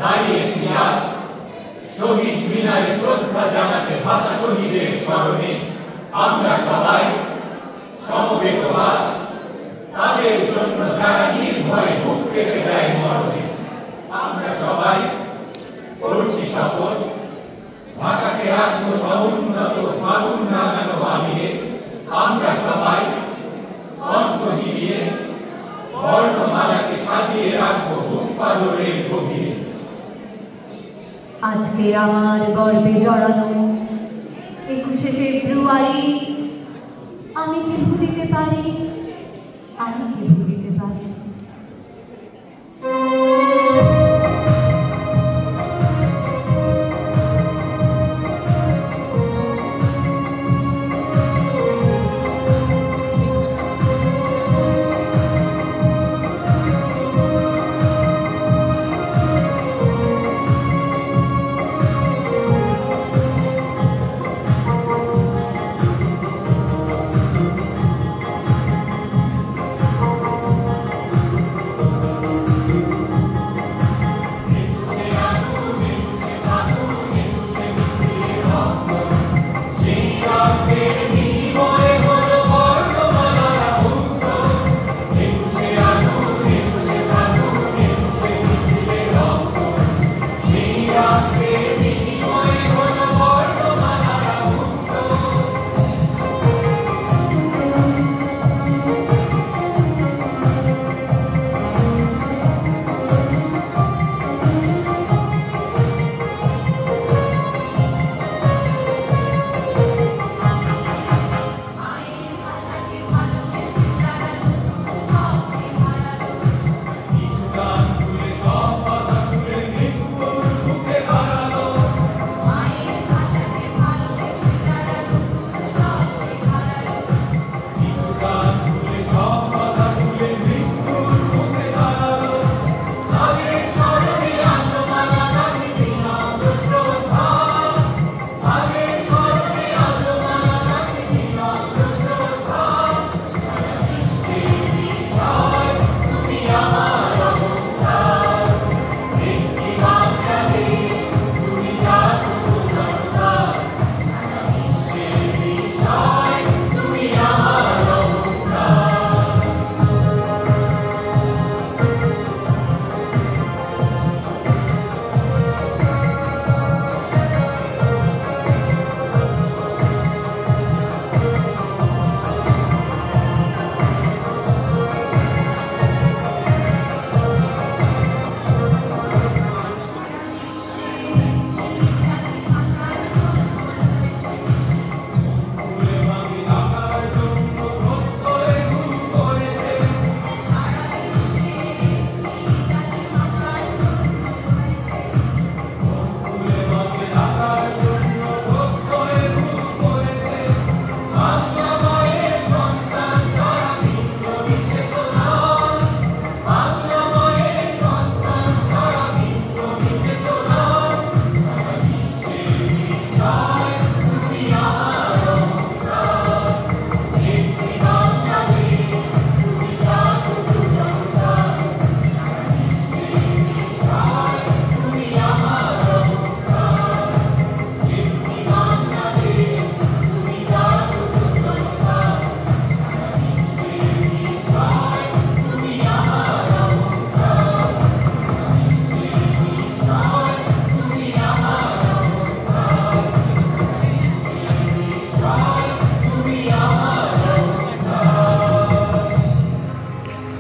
দাঁড়িয়েছি আজ শহীদ মিনারে শ্রদ্ধা জানাতে ভাষা শহীদের স্মরণে আমরা সবাই সমবেত আজ তাদের জন্য যারা নির্ভয়ে বুক পেতে দেয় মরণে। আমরা সবাই করছি শপথ ভাষাকে রাখবো সমুন্নত ফাগুন লাগানো আমিরে। আমরা সবাই কণ্ঠ মিলিয়ে বর্ণমালাকে সাজিয়ে রাখবো বুক পাথরের গভীরে। আজকে আমার গর্বে জড়ানো 21শে ফেব্রুয়ারি আমি কি ভুলিতে পারি, আমি কি